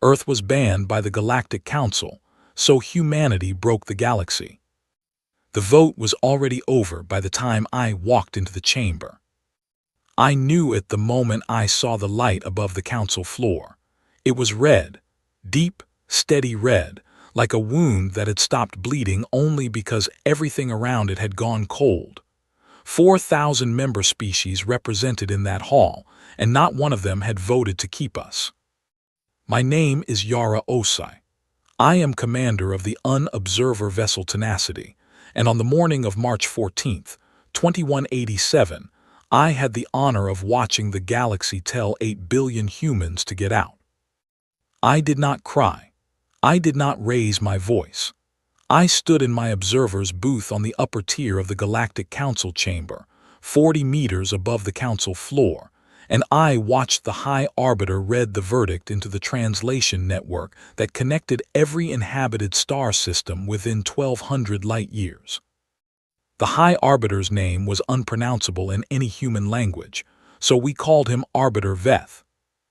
Earth was banned by the Galactic Council, so humanity broke the galaxy. The vote was already over by the time I walked into the chamber. I knew it the moment I saw the light above the council floor. It was red, deep, steady red, like a wound that had stopped bleeding only because everything around it had gone cold. 4,000 member species represented in that hall, and not one of them had voted to keep us. My name is Yara Osai. I am commander of the Unobserver vessel Tenacity, and on the morning of March 14th, 2187, I had the honor of watching the galaxy tell 8 billion humans to get out. I did not cry. I did not raise my voice. I stood in my observer's booth on the upper tier of the Galactic Council chamber, 40 meters above the council floor, and I watched the High Arbiter read the verdict into the translation network that connected every inhabited star system within 1,200 light-years. The High Arbiter's name was unpronounceable in any human language, so we called him Arbiter Veth.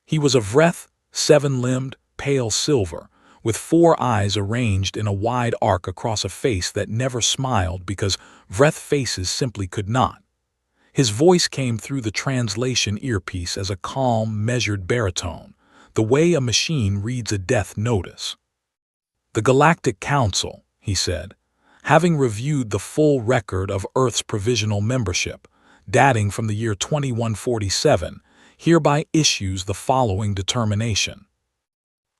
He was a Vreth, 7-limbed, pale silver, with 4 eyes arranged in a wide arc across a face that never smiled because Vreth faces simply could not. His voice came through the translation earpiece as a calm, measured baritone, the way a machine reads a death notice. "The Galactic Council," he said, "having reviewed the full record of Earth's provisional membership, dating from the year 2147, hereby issues the following determination.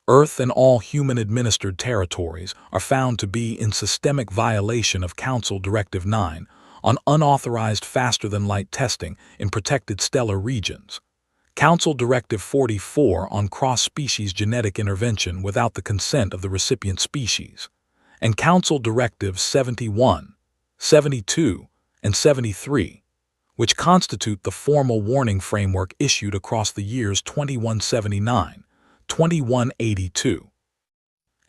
Earth and all human-administered territories are found to be in systemic violation of Council Directive 9 on unauthorized faster-than-light testing in protected stellar regions, Council Directive 44 on cross-species genetic intervention without the consent of the recipient species, and Council Directives 71, 72, and 73, which constitute the formal warning framework issued across the years 2179, 2182,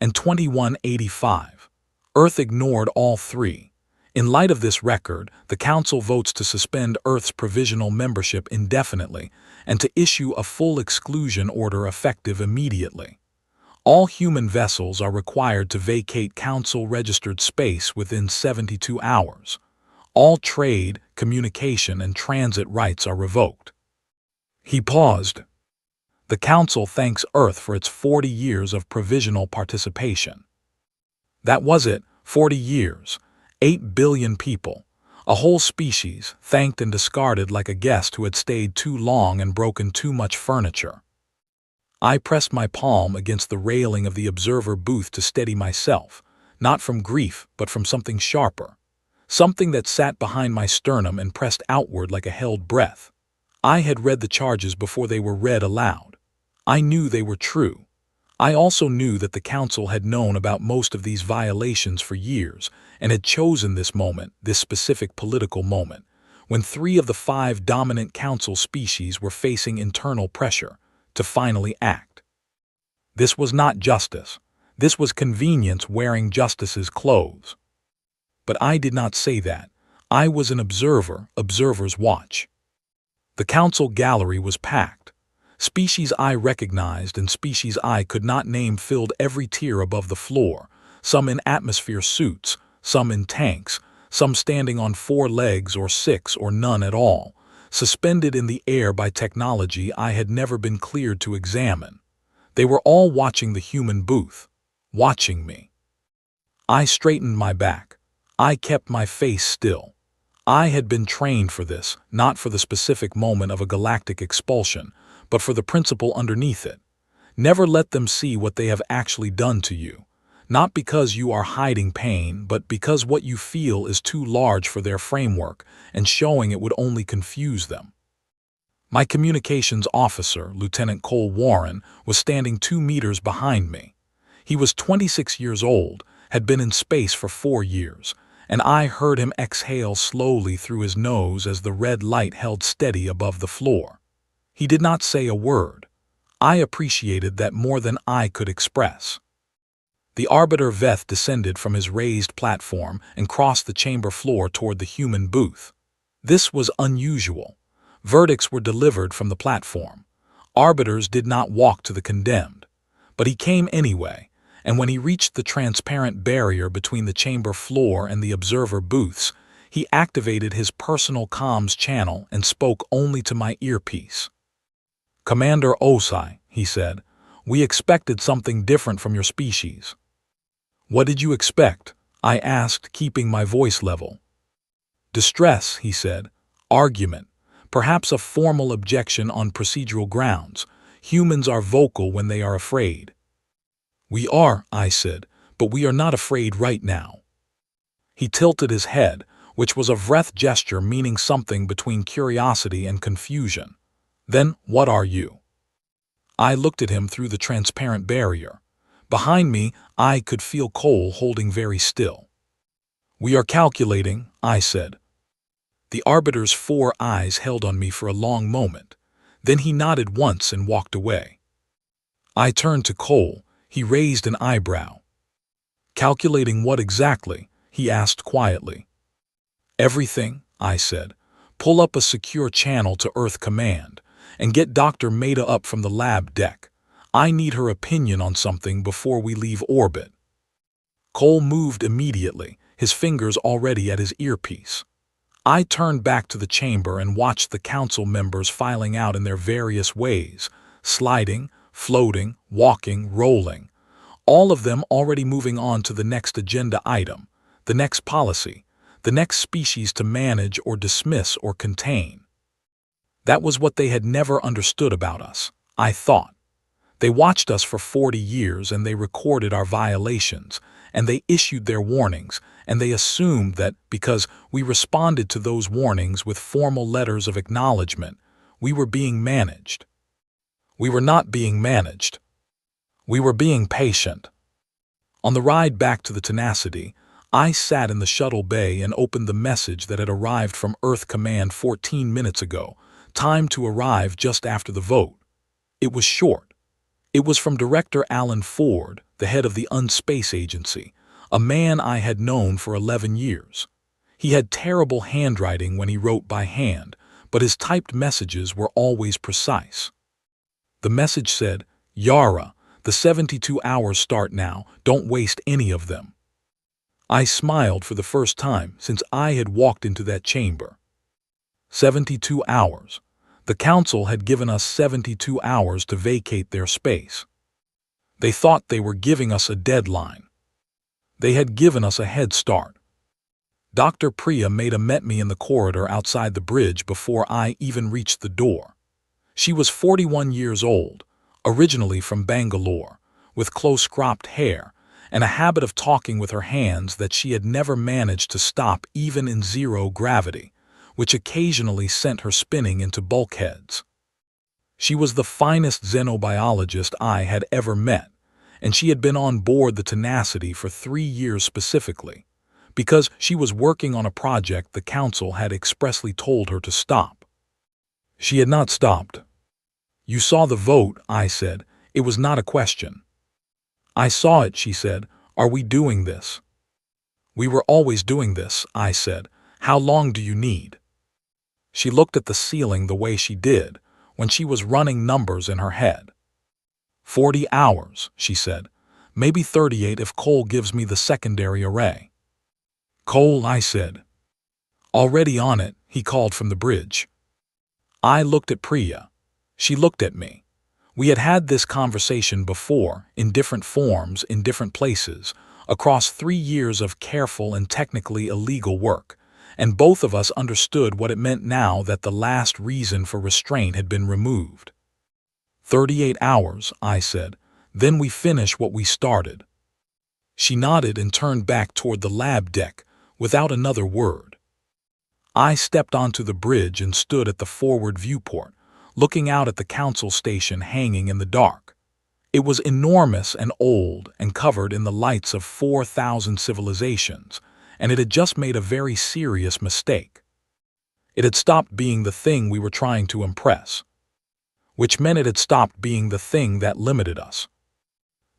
and 2185. Earth ignored all 3. In light of this record, the Council votes to suspend Earth's provisional membership indefinitely and to issue a full exclusion order effective immediately. All human vessels are required to vacate Council-registered space within 72 hours. All trade, communication, and transit rights are revoked." He paused. "The Council thanks Earth for its 40 years of provisional participation." That was it, 40 years. 8 billion people, a whole species, thanked and discarded like a guest who had stayed too long and broken too much furniture. I pressed my palm against the railing of the observer booth to steady myself, not from grief but from something sharper, something that sat behind my sternum and pressed outward like a held breath. I had read the charges before they were read aloud. I knew they were true. I also knew that the Council had known about most of these violations for years and had chosen this moment, this specific political moment, when 3 of the 5 dominant Council species were facing internal pressure to finally act. This was not justice. This was convenience wearing justice's clothes. But I did not say that. I was an observer, observer's watch. The Council gallery was packed. Species I recognized and species I could not name filled every tier above the floor, some in atmosphere suits, some in tanks, some standing on 4 legs or 6 or none at all, suspended in the air by technology I had never been cleared to examine. They were all watching the human booth, watching me. I straightened my back. I kept my face still. I had been trained for this, not for the specific moment of a galactic expulsion, but for the principle underneath it. Never let them see what they have actually done to you, not because you are hiding pain, but because what you feel is too large for their framework, and showing it would only confuse them. My communications officer, Lieutenant Cole Warren, was standing 2 meters behind me. He was 26 years old, had been in space for 4 years, and I heard him exhale slowly through his nose as the red light held steady above the floor. He did not say a word. I appreciated that more than I could express. The Arbiter Veth descended from his raised platform and crossed the chamber floor toward the human booth. This was unusual. Verdicts were delivered from the platform. Arbiters did not walk to the condemned. But he came anyway, and when he reached the transparent barrier between the chamber floor and the observer booths, he activated his personal comms channel and spoke only to my earpiece. "Commander Osai," he said, "we expected something different from your species." "What did you expect?" I asked, keeping my voice level. "Distress," he said. "Argument. Perhaps a formal objection on procedural grounds. Humans are vocal when they are afraid." "We are," I said, "but we are not afraid right now." He tilted his head, which was a breath gesture meaning something between curiosity and confusion. "Then what are you?" I looked at him through the transparent barrier. Behind me, I could feel Cole holding very still. "We are calculating," I said. The Arbiter's 4 eyes held on me for a long moment. Then he nodded once and walked away. I turned to Cole. He raised an eyebrow. "Calculating what exactly?" he asked quietly. "Everything," I said. "Pull up a secure channel to Earth Command and get Dr. Maida up from the lab deck. I need her opinion on something before we leave orbit." Cole moved immediately, his fingers already at his earpiece. I turned back to the chamber and watched the council members filing out in their various ways, sliding, floating, walking, rolling, all of them already moving on to the next agenda item, the next policy, the next species to manage or dismiss or contain. That was what they had never understood about us, I thought. They watched us for 40 years and they recorded our violations, and they issued their warnings, and they assumed that because we responded to those warnings with formal letters of acknowledgement, we were being managed. We were not being managed. We were being patient. On the ride back to the Tenacity, I sat in the shuttle bay and opened the message that had arrived from Earth Command 14 minutes ago, timed to arrive just after the vote. It was short. It was from Director Alan Ford, the head of the Unspace Agency, a man I had known for 11 years. He had terrible handwriting when he wrote by hand, but his typed messages were always precise. The message said, "Yara, the 72 hours start now, don't waste any of them." I smiled for the first time since I had walked into that chamber. 72 hours. The council had given us 72 hours to vacate their space. They thought they were giving us a deadline. They had given us a head start. Dr. Priya Maida met me in the corridor outside the bridge before I even reached the door. She was 41 years old, originally from Bangalore, with close-cropped hair, and a habit of talking with her hands that she had never managed to stop even in zero gravity, which occasionally sent her spinning into bulkheads. She was the finest xenobiologist I had ever met, and she had been on board the Tenacity for 3 years specifically, because she was working on a project the council had expressly told her to stop. She had not stopped. "You saw the vote," I said. "It was not a question." "I saw it," she said. "Are we doing this?" "We were always doing this," I said. "How long do you need?" She looked at the ceiling the way she did when she was running numbers in her head. 40 hours, she said. Maybe 38 if Cole gives me the secondary array. "Cole," I said. "Already on it," he called from the bridge. I looked at Priya. She looked at me. We had had this conversation before, in different forms, in different places, across 3 years of careful and technically illegal work, and both of us understood what it meant now that the last reason for restraint had been removed. 38 hours, I said. Then we finish what we started. She nodded and turned back toward the lab deck, without another word. I stepped onto the bridge and stood at the forward viewport, looking out at the council station hanging in the dark. It was enormous and old and covered in the lights of 4,000 civilizations, and it had just made a very serious mistake. It had stopped being the thing we were trying to impress, which meant it had stopped being the thing that limited us.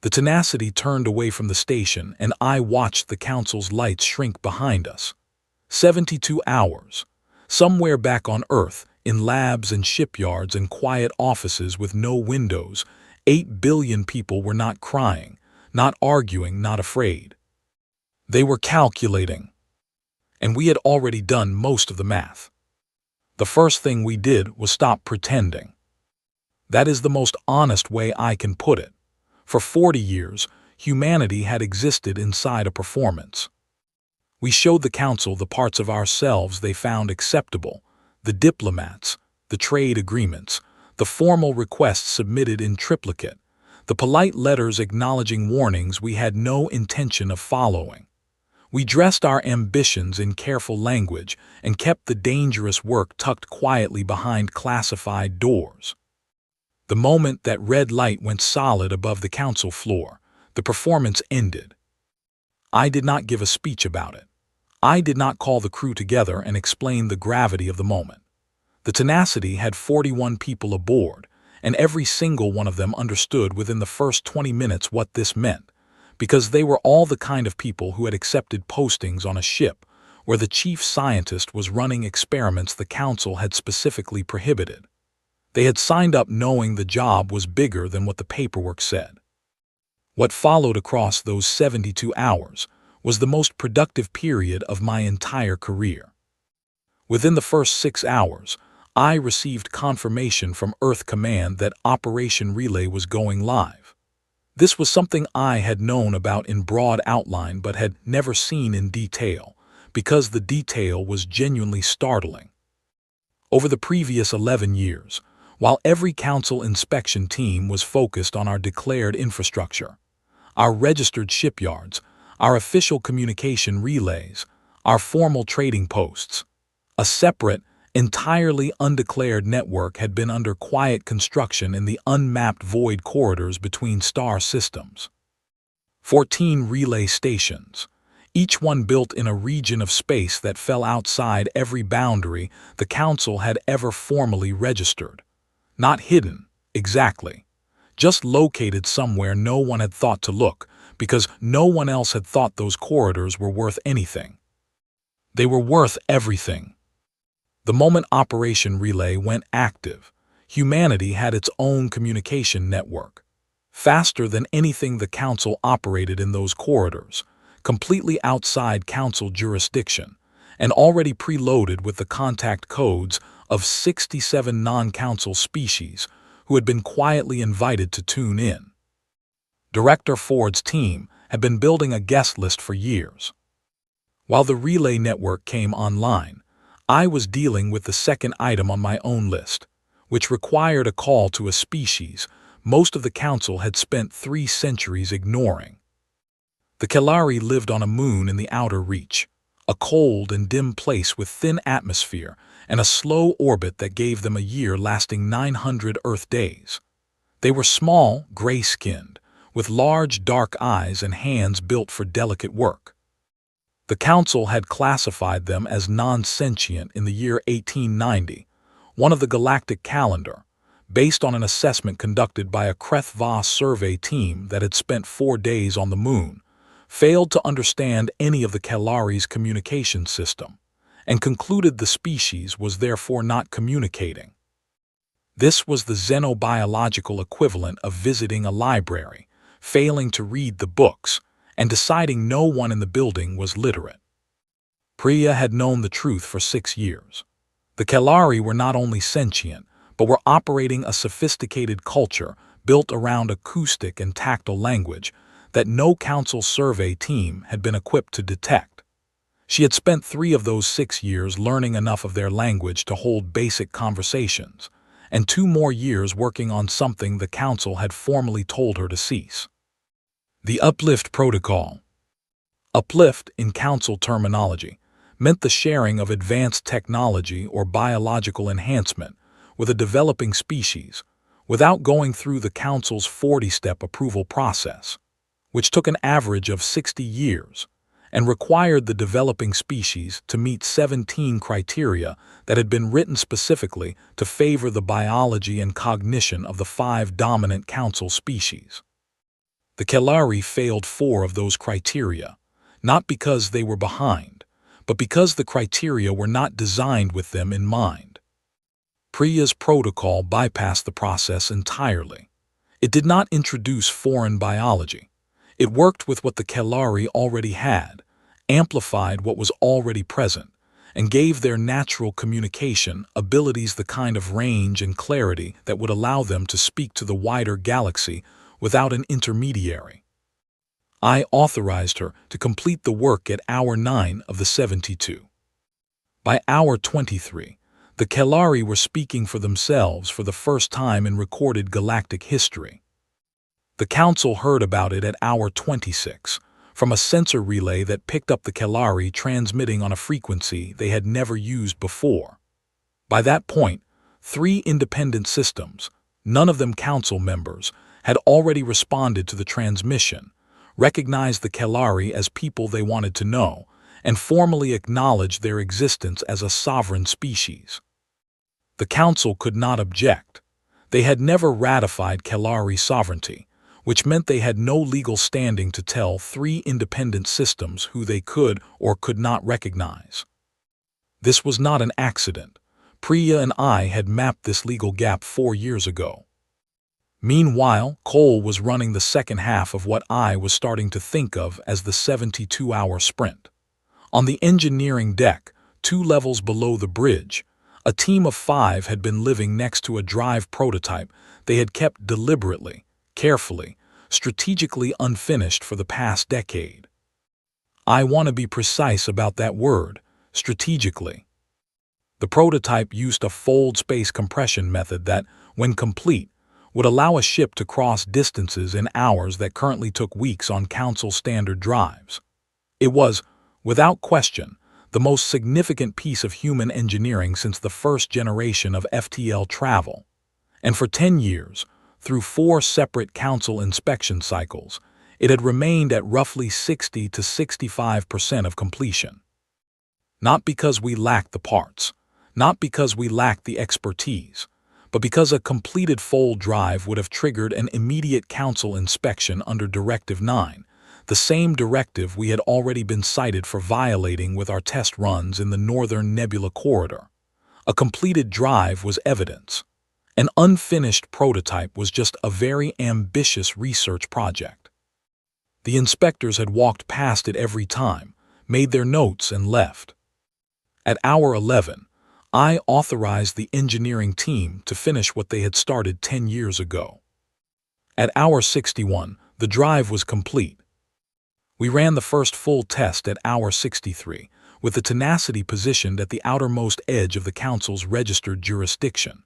The Tenacity turned away from the station, and I watched the council's lights shrink behind us. 72 hours. Somewhere back on Earth, in labs and shipyards and quiet offices with no windows, 8 billion people were not crying, not arguing, not afraid. They were calculating. And we had already done most of the math. The first thing we did was stop pretending. That is the most honest way I can put it. For 40 years, humanity had existed inside a performance. We showed the council the parts of ourselves they found acceptable, the diplomats, the trade agreements, the formal requests submitted in triplicate, the polite letters acknowledging warnings we had no intention of following. We dressed our ambitions in careful language and kept the dangerous work tucked quietly behind classified doors. The moment that red light went solid above the council floor, the performance ended. I did not give a speech about it. I did not call the crew together and explain the gravity of the moment. The Tenacity had 41 people aboard, and every single one of them understood within the first 20 minutes what this meant, because they were all the kind of people who had accepted postings on a ship where the chief scientist was running experiments the council had specifically prohibited. They had signed up knowing the job was bigger than what the paperwork said. What followed across those 72 hours was the most productive period of my entire career. Within the first 6 hours, I received confirmation from Earth Command that Operation Relay was going live. This was something I had known about in broad outline but had never seen in detail, because the detail was genuinely startling. Over the previous 11 years, while every council inspection team was focused on our declared infrastructure, our registered shipyards, our official communication relays, our formal trading posts, a separate, entirely undeclared network had been under quiet construction in the unmapped void corridors between star systems. 14 relay stations, each one built in a region of space that fell outside every boundary the council had ever formally registered. Not hidden, exactly, just located somewhere no one had thought to look, because no one else had thought those corridors were worth anything. They were worth everything. The moment Operation Relay went active, humanity had its own communication network, faster than anything the council operated in those corridors, completely outside council jurisdiction, and already preloaded with the contact codes of 67 non-council species who had been quietly invited to tune in. Director Ford's team had been building a guest list for years. While the relay network came online, I was dealing with the second item on my own list, which required a call to a species most of the council had spent 3 centuries ignoring. The Kelari lived on a moon in the outer reach, a cold and dim place with thin atmosphere and a slow orbit that gave them a year lasting 900 Earth days. They were small, gray-skinned, with large dark eyes and hands built for delicate work. The council had classified them as non-sentient in the year 1890, one of the galactic calendar, based on an assessment conducted by a Kreth-Voss survey team that had spent 4 days on the moon, failed to understand any of the Kelari's communication system, and concluded the species was therefore not communicating. This was the xenobiological equivalent of visiting a library, failing to read the books, and deciding no one in the building was literate. Priya had known the truth for 6 years. The Kelari were not only sentient, but were operating a sophisticated culture built around acoustic and tactile language that no council survey team had been equipped to detect. She had spent 3 of those 6 years learning enough of their language to hold basic conversations, and 2 more years working on something the council had formally told her to cease. The Uplift Protocol. Uplift, in council terminology, meant the sharing of advanced technology or biological enhancement with a developing species without going through the council's 40-step approval process, which took an average of 60 years and required the developing species to meet 17 criteria that had been written specifically to favor the biology and cognition of the 5 dominant council species. The Kelari failed 4 of those criteria, not because they were behind, but because the criteria were not designed with them in mind. Priya's protocol bypassed the process entirely. It did not introduce foreign biology. It worked with what the Kelari already had, amplified what was already present, and gave their natural communication abilities the kind of range and clarity that would allow them to speak to the wider galaxy without an intermediary. I authorized her to complete the work at hour 9 of the 72. By hour 23, the Kelari were speaking for themselves for the first time in recorded galactic history. The Council heard about it at hour 26, from a sensor relay that picked up the Kelari transmitting on a frequency they had never used before. By that point, 3 independent systems, none of them Council members, had already responded to the transmission, recognized the Kelari as people they wanted to know, and formally acknowledged their existence as a sovereign species. The Council could not object. They had never ratified Kelari sovereignty, which meant they had no legal standing to tell 3 independent systems who they could or could not recognize. This was not an accident. Priya and I had mapped this legal gap 4 years ago. Meanwhile, Cole was running the second half of what I was starting to think of as the 72-hour sprint. On the engineering deck, 2 levels below the bridge, a team of 5 had been living next to a drive prototype they had kept deliberately, carefully, strategically unfinished for the past decade. I want to be precise about that word, strategically. The prototype used a fold space compression method that, when complete, would allow a ship to cross distances in hours that currently took weeks on Council standard drives. It was, without question, the most significant piece of human engineering since the first generation of FTL travel. And for 10 years, through 4 separate Council inspection cycles, it had remained at roughly 60 to 65% of completion. Not because we lacked the parts, not because we lacked the expertise, but because a completed fold drive would have triggered an immediate Council inspection under Directive 9, the same directive we had already been cited for violating with our test runs in the Northern Nebula Corridor. A completed drive was evidence. An unfinished prototype was just a very ambitious research project. The inspectors had walked past it every time, made their notes and left. At hour 11, I authorized the engineering team to finish what they had started 10 years ago. At hour 61, the drive was complete. We ran the first full test at hour 63, with the Tenacity positioned at the outermost edge of the Council's registered jurisdiction.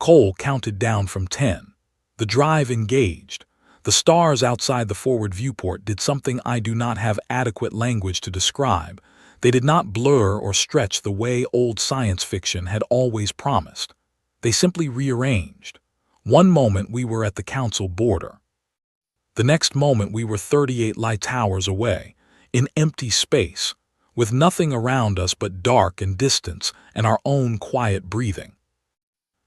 Cole counted down from 10. The drive engaged. The stars outside the forward viewport did something I do not have adequate language to describe. They did not blur or stretch the way old science fiction had always promised. They simply rearranged. One moment we were at the Council border. The next moment we were 38 light hours away, in empty space, with nothing around us but dark and distance and our own quiet breathing.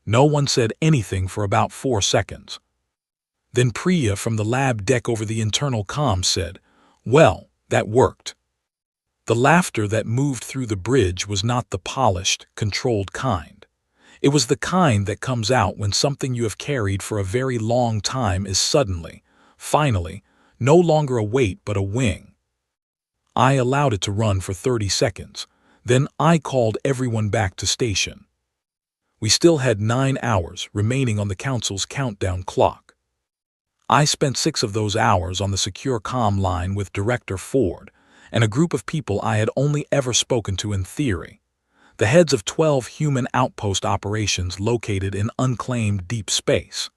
No one said anything for about 4 seconds. Then Priya from the lab deck over the internal comms said, "Well, that worked." The laughter that moved through the bridge was not the polished, controlled kind. It was the kind that comes out when something you have carried for a very long time is suddenly, finally, no longer a weight but a wing. I allowed it to run for 30 seconds. Then I called everyone back to station. We still had 9 hours remaining on the Council's countdown clock. I spent 6 of those hours on the secure comm line with Director Ford and a group of people I had only ever spoken to in theory, the heads of 12 human outpost operations located in unclaimed deep space.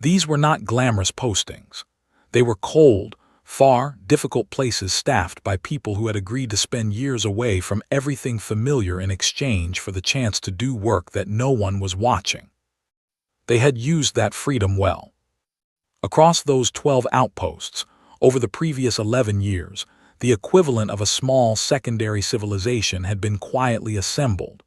These were not glamorous postings. They were cold, far, difficult places staffed by people who had agreed to spend years away from everything familiar in exchange for the chance to do work that no one was watching. They had used that freedom well. Across those 12 outposts, over the previous 11 years, the equivalent of a small secondary civilization had been quietly assembled.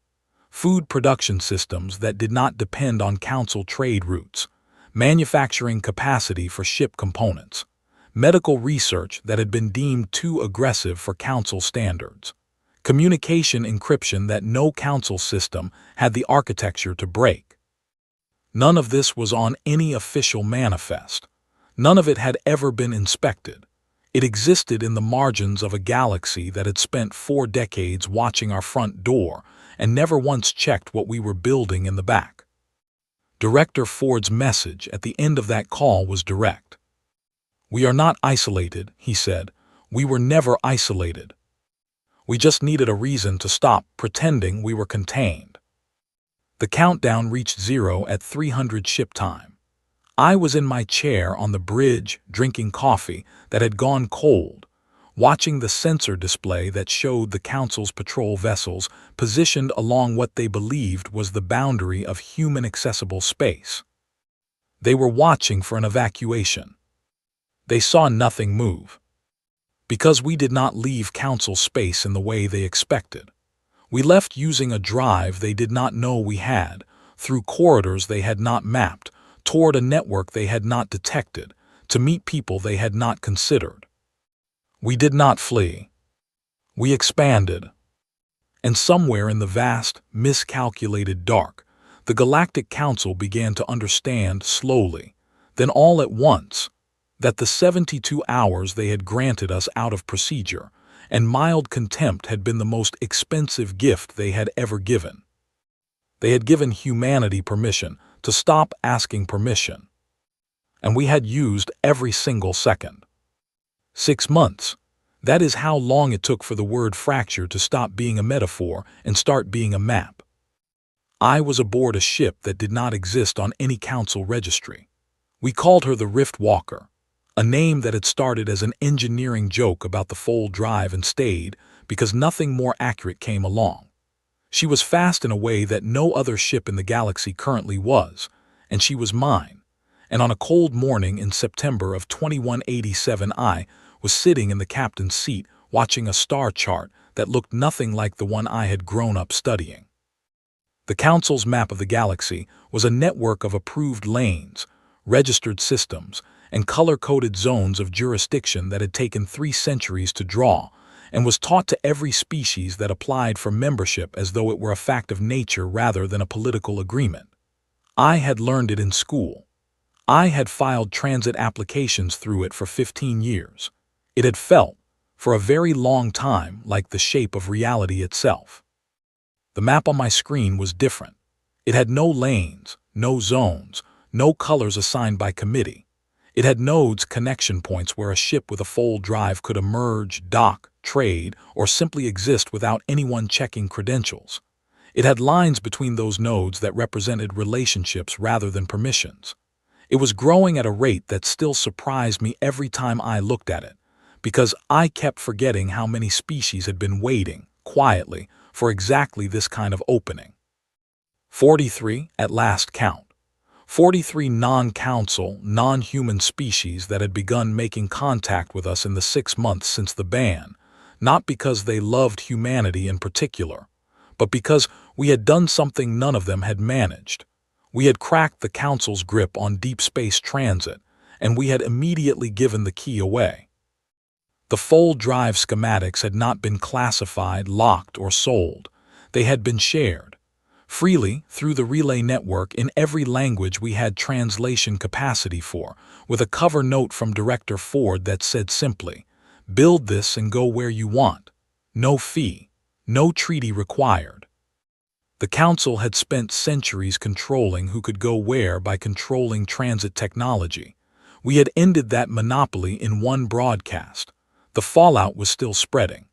Food production systems that did not depend on Council trade routes, manufacturing capacity for ship components, medical research that had been deemed too aggressive for Council standards, communication encryption that no Council system had the architecture to break. None of this was on any official manifest. None of it had ever been inspected. It existed in the margins of a galaxy that had spent 4 decades watching our front door and never once checked what we were building in the back. Director Ford's message at the end of that call was direct. "We are not isolated," he said. "We were never isolated. We just needed a reason to stop pretending we were contained." The countdown reached 0 at 300 ship time. I was in my chair on the bridge, drinking coffee that had gone cold, watching the sensor display that showed the Council's patrol vessels positioned along what they believed was the boundary of human-accessible space. They were watching for an evacuation. They saw nothing move. Because we did not leave Council space in the way they expected. We left using a drive they did not know we had, through corridors they had not mapped, toward a network they had not detected, to meet people they had not considered. We did not flee. We expanded. And somewhere in the vast, miscalculated dark, the Galactic Council began to understand slowly, then all at once, that the 72 hours they had granted us out of procedure and mild contempt had been the most expensive gift they had ever given. They had given humanity permission to stop asking permission. And we had used every single second. 6 months. That is how long it took for the word fracture to stop being a metaphor and start being a map. I was aboard a ship that did not exist on any Council registry. We called her the Rift Walker, a name that had started as an engineering joke about the fold drive and stayed because nothing more accurate came along. She was fast in a way that no other ship in the galaxy currently was, and she was mine. And on a cold morning in September of 2187, I was sitting in the captain's seat watching a star chart that looked nothing like the one I had grown up studying. The Council's map of the galaxy was a network of approved lanes, registered systems, and color-coded zones of jurisdiction that had taken 3 centuries to draw, and was taught to every species that applied for membership as though it were a fact of nature rather than a political agreement. I had learned it in school. I had filed transit applications through it for 15 years. It had felt, for a very long time, like the shape of reality itself. The map on my screen was different. It had no lanes, no zones, no colors assigned by committee. It had nodes, connection points where a ship with a fold drive could emerge, dock, trade, or simply exist without anyone checking credentials. It had lines between those nodes that represented relationships rather than permissions. It was growing at a rate that still surprised me every time I looked at it, because I kept forgetting how many species had been waiting, quietly, for exactly this kind of opening. 43, at last count. 43 non-Council, non-human species that had begun making contact with us in the 6 months since the ban, not because they loved humanity in particular, but because we had done something none of them had managed. We had cracked the Council's grip on deep space transit, and we had immediately given the key away. The fold drive schematics had not been classified, locked, or sold. They had been shared freely through the relay network in every language we had translation capacity for, with a cover note from Director Ford that said simply, "Build this and go where you want. No fee. No treaty required." The Council had spent centuries controlling who could go where by controlling transit technology. We had ended that monopoly in one broadcast. The fallout was still spreading.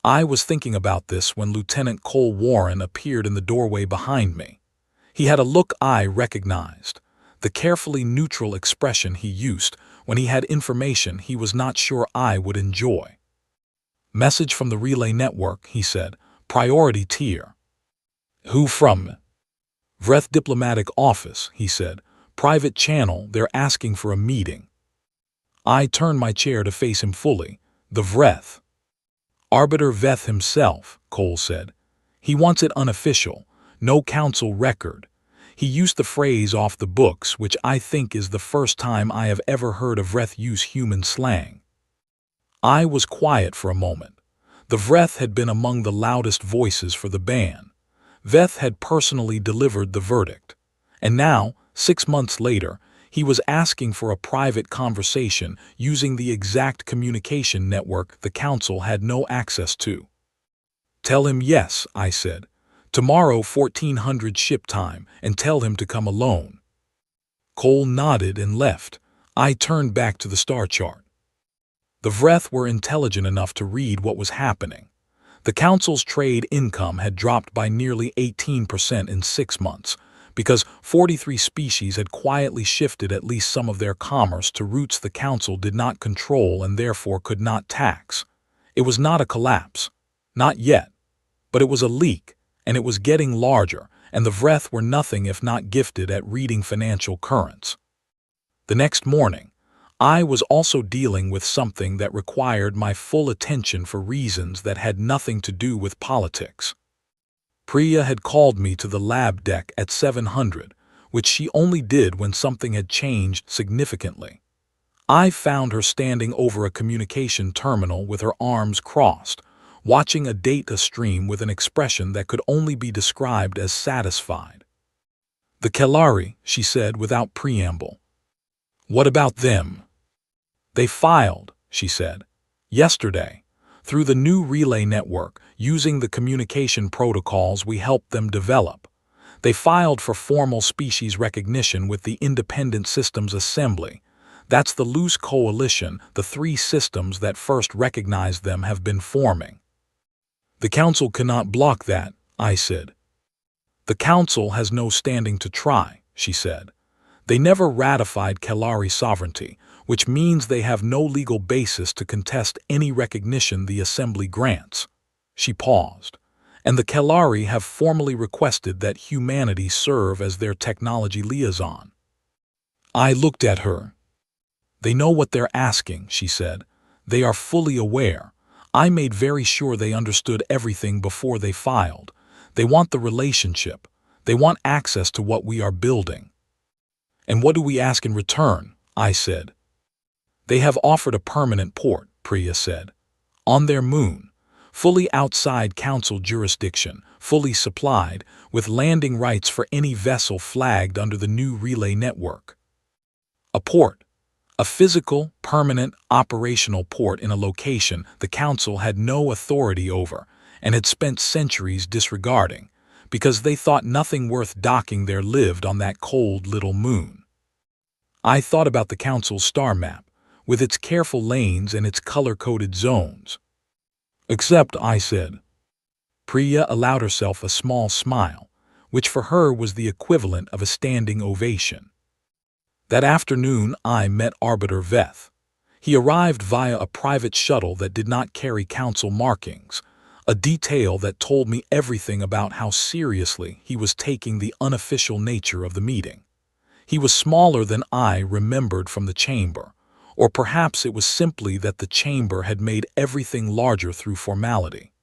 I was thinking about this when Lieutenant Cole Warren appeared in the doorway behind me. He had a look I recognized, the carefully neutral expression he used when he had information he was not sure I would enjoy. "Message from the relay network," he said. "Priority tier." "Who from?" "Vreth Diplomatic Office," he said. "Private channel, they're asking for a meeting." I turned my chair to face him fully. "The Vreth." "Arbiter Veth himself," Cole said. "He wants it unofficial, no Council record." He used the phrase "off the books," which I think is the first time I have ever heard a Vreth use human slang. I was quiet for a moment. The Vreth had been among the loudest voices for the ban. Veth had personally delivered the verdict. And now, 6 months later, he was asking for a private conversation using the exact communication network the council had no access to. "Tell him yes," I said. "Tomorrow 1400 ship time, and tell him to come alone." Cole nodded and left. I turned back to the star chart. The Vreth were intelligent enough to read what was happening. The council's trade income had dropped by nearly 18% in 6 months, because 43 species had quietly shifted at least some of their commerce to routes the council did not control and therefore could not tax. It was not a collapse. Not yet. But it was a leak, and it was getting larger, and the Vreth were nothing if not gifted at reading financial currents. The next morning, I was also dealing with something that required my full attention for reasons that had nothing to do with politics. Priya had called me to the lab deck at 700, which she only did when something had changed significantly. I found her standing over a communication terminal with her arms crossed, watching a data stream with an expression that could only be described as satisfied. "The Kelari," she said without preamble. "What about them?" "They filed," she said, "yesterday, through the new relay network, using the communication protocols we helped them develop. They filed for formal species recognition with the Independent Systems Assembly. That's the loose coalition the 3 systems that first recognized them have been forming." "The council cannot block that," I said. "The council has no standing to try," she said. "They never ratified Kelari sovereignty, which means they have no legal basis to contest any recognition the Assembly grants." She paused. "And the Kelari have formally requested that humanity serve as their technology liaison." I looked at her. "They know what they're asking," she said. "They are fully aware. I made very sure they understood everything before they filed. They want the relationship. They want access to what we are building." "And what do we ask in return?" I said. "They have offered a permanent port," Priya said. "On their moon. Fully outside council jurisdiction, fully supplied, with landing rights for any vessel flagged under the new relay network." A port. A physical, permanent, operational port in a location the council had no authority over and had spent centuries disregarding, because they thought nothing worth docking there lived on that cold little moon. I thought about the council's star map, with its careful lanes and its color-coded zones. "Except," I said. Priya allowed herself a small smile, which for her was the equivalent of a standing ovation. That afternoon I met Arbiter Veth. He arrived via a private shuttle that did not carry council markings, a detail that told me everything about how seriously he was taking the unofficial nature of the meeting. He was smaller than I remembered from the chamber, or perhaps it was simply that the chamber had made everything larger through formality.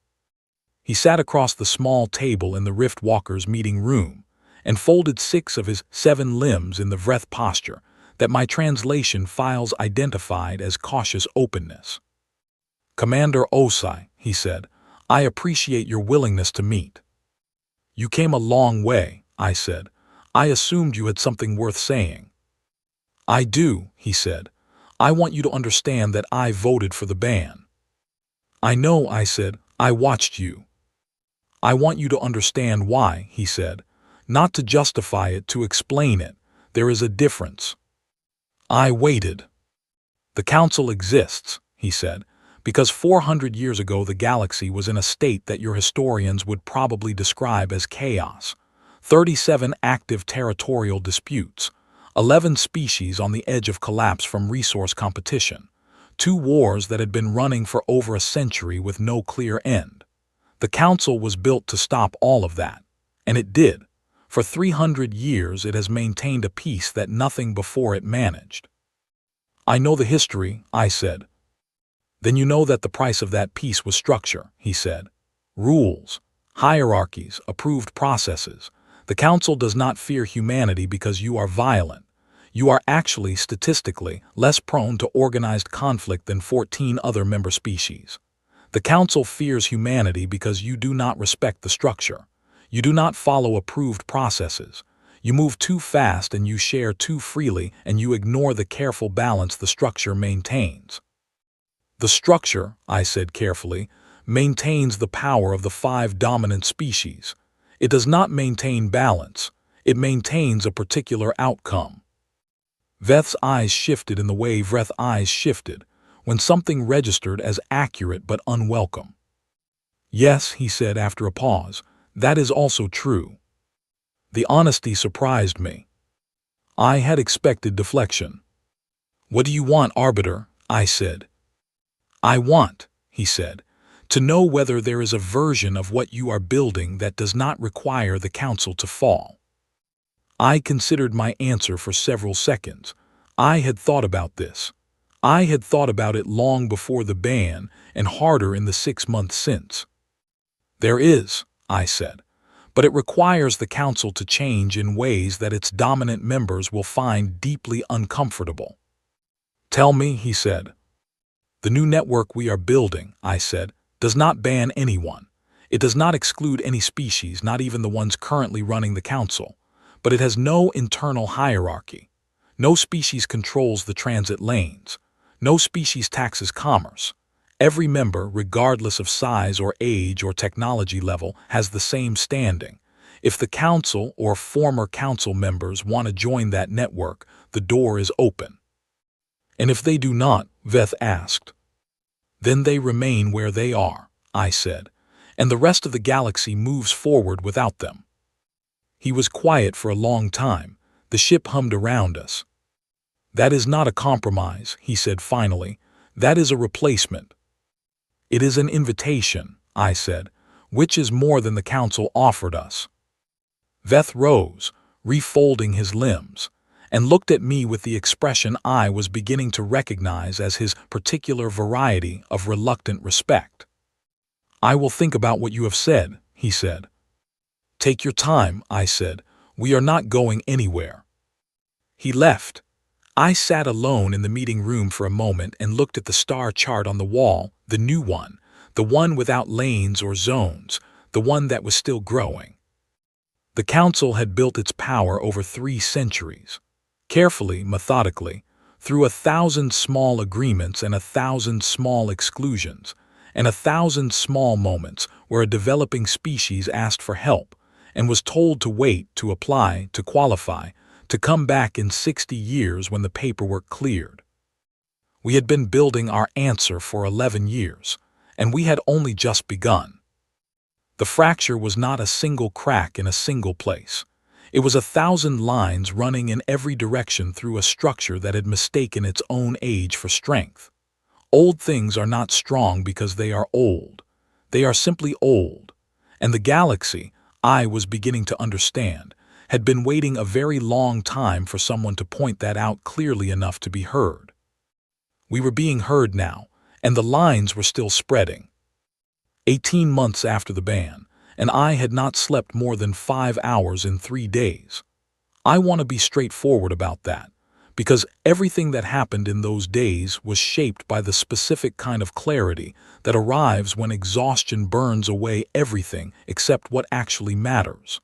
He sat across the small table in the Rift Walkers' meeting room, and folded 6 of his 7 limbs in the Vreth posture that my translation files identified as cautious openness. "Commander Osai," he said, "I appreciate your willingness to meet." "You came a long way," I said. "I assumed you had something worth saying." "I do," he said. "I want you to understand that I voted for the ban." "I know," I said. "I watched you." "I want you to understand why," he said. "Not to justify it, to explain it. There is a difference." I waited. "The council exists," he said, "because 400 years ago the galaxy was in a state that your historians would probably describe as chaos. 37 active territorial disputes, 11 species on the edge of collapse from resource competition, 2 wars that had been running for over a century with no clear end. The council was built to stop all of that, and it did. For 300 years it has maintained a peace that nothing before it managed." "I know the history," I said. "Then you know that the price of that peace was structure," he said. "Rules, hierarchies, approved processes. The council does not fear humanity because you are violent. You are actually, statistically, less prone to organized conflict than 14 other member species. The council fears humanity because you do not respect the structure. You do not follow approved processes. You move too fast and you share too freely and you ignore the careful balance the structure maintains. The structure, I said carefully, maintains the power of the 5 dominant species. It does not maintain balance. It maintains a particular outcome. Veth's eyes shifted in the way Vreth's eyes shifted when something registered as accurate but unwelcome. Yes, he said after a pause, that is also true. The honesty surprised me. I had expected deflection. What do you want, Arbiter? I said. I want, he said, to know whether there is a version of what you are building that does not require the Council to fall. I considered my answer for several seconds. I had thought about this. I had thought about it long before the ban and harder in the 6 months since. There is, I said, but it requires the Council to change in ways that its dominant members will find deeply uncomfortable. Tell me, he said. The new network we are building, I said, does not ban anyone. It does not exclude any species, not even the ones currently running the Council. But it has no internal hierarchy. No species controls the transit lanes. No species taxes commerce. Every member, regardless of size or age or technology level, has the same standing. If the Council or former Council members want to join that network, the door is open. And if they do not, Veth asked. Then they remain where they are, I said, and the rest of the galaxy moves forward without them. He was quiet for a long time. The ship hummed around us. That is not a compromise, he said finally. That is a replacement. It is an invitation, I said, which is more than the Council offered us. Veth rose, refolding his limbs, and looked at me with the expression I was beginning to recognize as his particular variety of reluctant respect. I will think about what you have said, he said. Take your time, I said. We are not going anywhere. He left. I sat alone in the meeting room for a moment and looked at the star chart on the wall, the new one, the one without lanes or zones, the one that was still growing. The Council had built its power over 3 centuries. Carefully, methodically, through 1,000 small agreements and 1,000 small exclusions, and 1,000 small moments where a developing species asked for help and was told to wait, to apply, to qualify, to come back in 60 years when the paperwork cleared. We had been building our answer for 11 years, and we had only just begun. The fracture was not a single crack in a single place. It was 1,000 lines running in every direction through a structure that had mistaken its own age for strength. Old things are not strong because they are old. They are simply old. And the galaxy, I was beginning to understand, had been waiting a very long time for someone to point that out clearly enough to be heard. We were being heard now, and the lines were still spreading. 18 months after the ban, and I had not slept more than 5 hours in 3 days. I want to be straightforward about that, because everything that happened in those days was shaped by the specific kind of clarity that arrives when exhaustion burns away everything except what actually matters.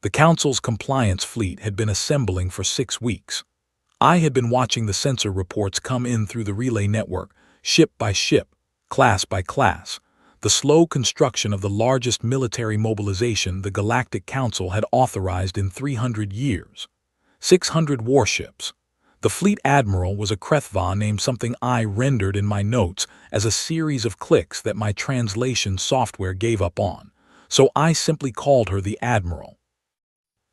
The Council's compliance fleet had been assembling for 6 weeks. I had been watching the sensor reports come in through the relay network, ship by ship, class by class. The slow construction of the largest military mobilization the Galactic Council had authorized in 300 years. 600 warships. The fleet admiral was a Krethva named something I rendered in my notes as a series of clicks that my translation software gave up on, so I simply called her the Admiral.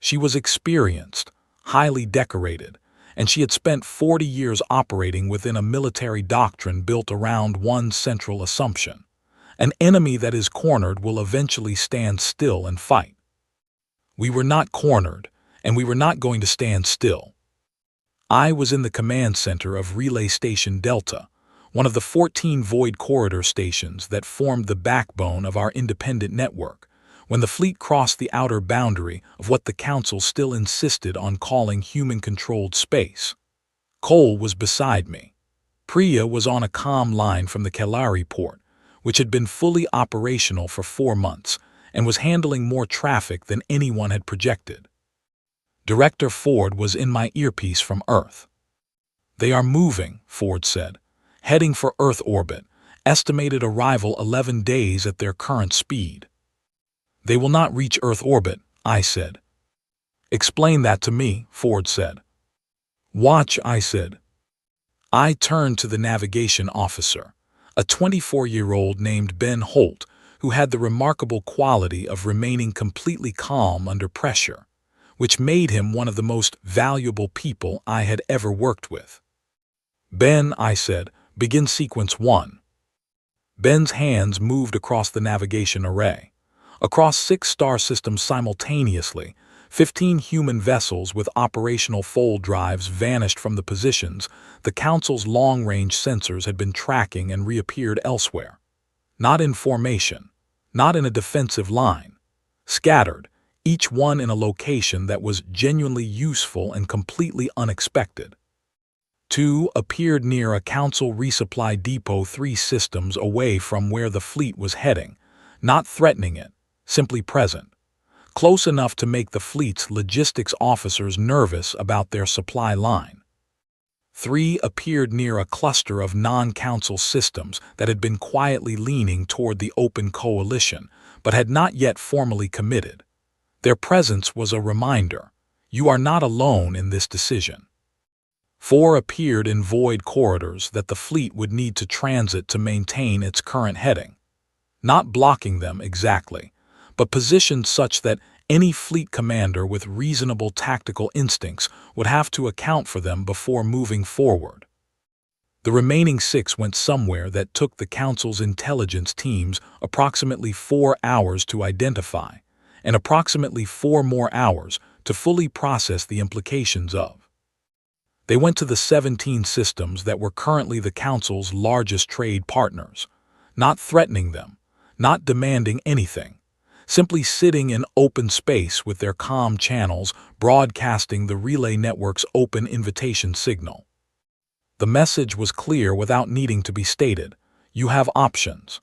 She was experienced, highly decorated, and she had spent 40 years operating within a military doctrine built around one central assumption. An enemy that is cornered will eventually stand still and fight. We were not cornered, and we were not going to stand still. I was in the command center of Relay Station Delta, one of the 14 void corridor stations that formed the backbone of our independent network, when the fleet crossed the outer boundary of what the Council still insisted on calling human-controlled space. Cole was beside me. Priya was on a comm line from the Kalari port, which had been fully operational for 4 months and was handling more traffic than anyone had projected. Director Ford was in my earpiece from Earth. "They are moving," Ford said, "heading for Earth orbit, estimated arrival 11 days at their current speed." "They will not reach Earth orbit," I said. "Explain that to me," Ford said. "Watch," I said. I turned to the navigation officer, a 24-year-old named Ben Holt, who had the remarkable quality of remaining completely calm under pressure, which made him one of the most valuable people I had ever worked with. "Ben," I said, "begin sequence 1. Ben's hands moved across the navigation array. Across 6 star systems simultaneously, 15 human vessels with operational fold drives vanished from the positions the Council's long-range sensors had been tracking and reappeared elsewhere. Not in formation, not in a defensive line. Scattered, each one in a location that was genuinely useful and completely unexpected. 2 appeared near a Council resupply depot 3 systems away from where the fleet was heading, not threatening it, simply present. Close enough to make the fleet's logistics officers nervous about their supply line. 3 appeared near a cluster of non-Council systems that had been quietly leaning toward the open coalition, but had not yet formally committed. Their presence was a reminder: you are not alone in this decision. 4 appeared in void corridors that the fleet would need to transit to maintain its current heading. Not blocking them exactly, but positioned such that any fleet commander with reasonable tactical instincts would have to account for them before moving forward. The remaining 6 went somewhere that took the Council's intelligence teams approximately 4 hours to identify, and approximately 4 more hours to fully process the implications of. They went to the 17 systems that were currently the Council's largest trade partners, not threatening them, not demanding anything, simply sitting in open space with their comm channels broadcasting the relay network's open invitation signal. The message was clear without needing to be stated: you have options.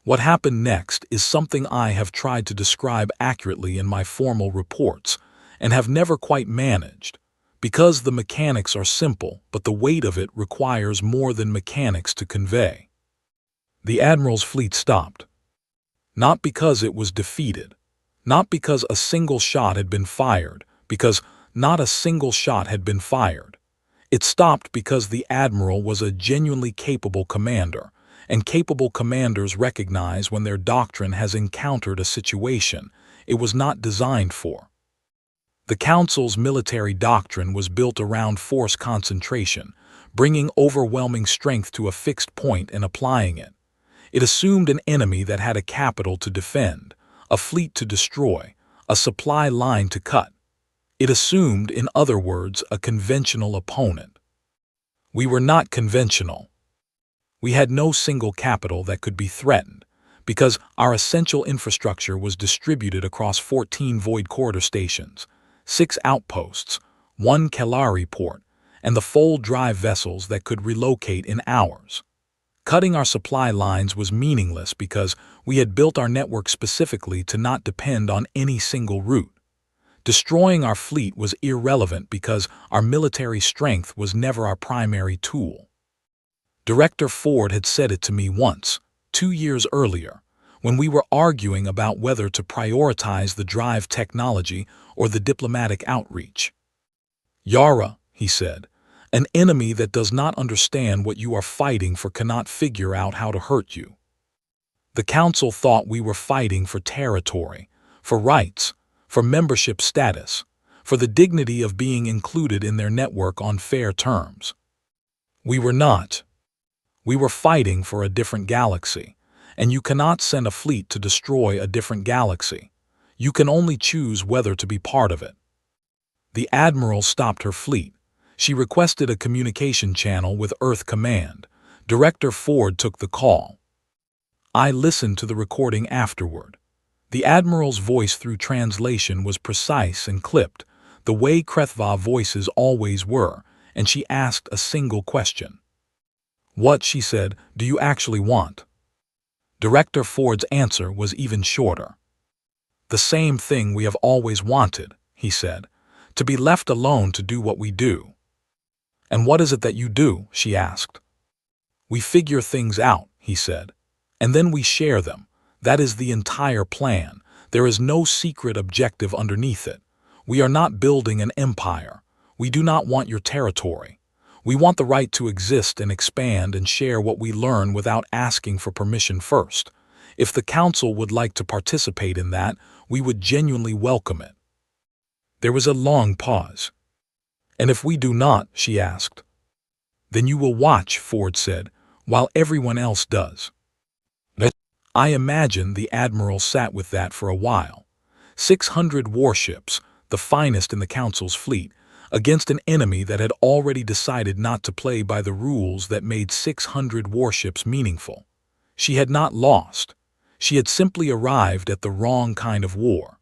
What happened next is something I have tried to describe accurately in my formal reports, and have never quite managed, because the mechanics are simple, but the weight of it requires more than mechanics to convey. The Admiral's fleet stopped. Not because it was defeated, not because a single shot had been fired, because not a single shot had been fired. It stopped because the Admiral was a genuinely capable commander, and capable commanders recognize when their doctrine has encountered a situation it was not designed for. The Council's military doctrine was built around force concentration, bringing overwhelming strength to a fixed point and applying it. It assumed an enemy that had a capital to defend, a fleet to destroy, a supply line to cut. It assumed, in other words, a conventional opponent. We were not conventional. We had no single capital that could be threatened, because our essential infrastructure was distributed across 14 void corridor stations, 6 outposts, 1 Kalari port, and the fold drive vessels that could relocate in hours. Cutting our supply lines was meaningless because we had built our network specifically to not depend on any single route. Destroying our fleet was irrelevant because our military strength was never our primary tool. Director Ford had said it to me once, 2 years earlier, when we were arguing about whether to prioritize the drive technology or the diplomatic outreach. "Yara," he said, "an enemy that does not understand what you are fighting for cannot figure out how to hurt you." The Council thought we were fighting for territory, for rights, for membership status, for the dignity of being included in their network on fair terms. We were not. We were fighting for a different galaxy, and you cannot send a fleet to destroy a different galaxy. You can only choose whether to be part of it. The Admiral stopped her fleet. She requested a communication channel with Earth Command. Director Ford took the call. I listened to the recording afterward. The Admiral's voice through translation was precise and clipped, the way Krethva voices always were, and she asked a single question. "What," she said, "do you actually want?" Director Ford's answer was even shorter. "The same thing we have always wanted," he said, To be left alone to do what we do. And what is it that you do? She asked. We figure things out, he said. And then we share them. That is the entire plan. There is no secret objective underneath it. We are not building an empire. We do not want your territory. We want the right to exist and expand and share what we learn without asking for permission first. If the council would like to participate in that, we would genuinely welcome it. There was a long pause. And if we do not, she asked. Then you will watch, Ford said, while everyone else does. I imagine the admiral sat with that for a while. 600 warships, the finest in the council's fleet, against an enemy that had already decided not to play by the rules that made 600 warships meaningful. She had not lost. She had simply arrived at the wrong kind of war.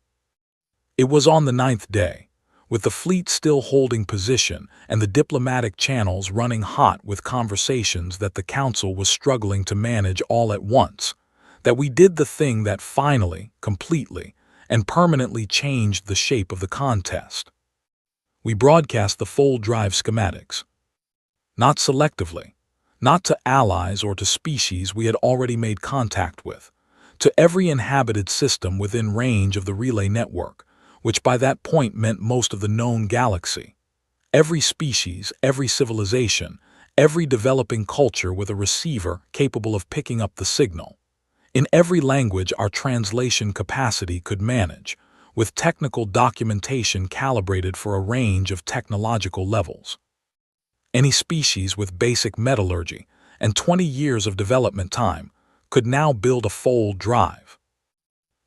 It was on the 9th day, with the fleet still holding position and the diplomatic channels running hot with conversations that the council was struggling to manage all at once, that we did the thing that finally, completely, and permanently changed the shape of the contest. We broadcast the full drive schematics. Not selectively, not to allies or to species we had already made contact with, to every inhabited system within range of the relay network, which by that point meant most of the known galaxy. Every species, every civilization, every developing culture with a receiver capable of picking up the signal. In every language our translation capacity could manage, with technical documentation calibrated for a range of technological levels. Any species with basic metallurgy and 20 years of development time could now build a fold drive.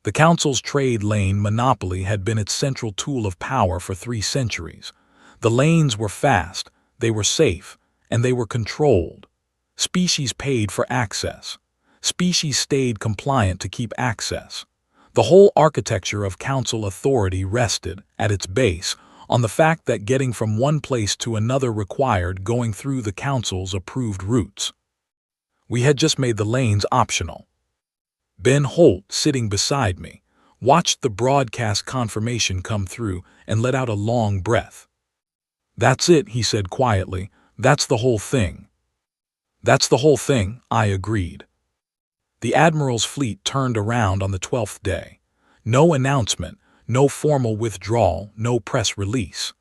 The Council's trade lane monopoly had been its central tool of power for 3 centuries. The lanes were fast, they were safe, and they were controlled. Species paid for access. Species stayed compliant to keep access. The whole architecture of Council authority rested, at its base, on the fact that getting from one place to another required going through the Council's approved routes. We had just made the lanes optional. Ben Holt, sitting beside me, watched the broadcast confirmation come through and let out a long breath. That's it, he said quietly. That's the whole thing. That's the whole thing, I agreed. The Admiral's fleet turned around on the 12th day. No announcement, no formal withdrawal, no press release.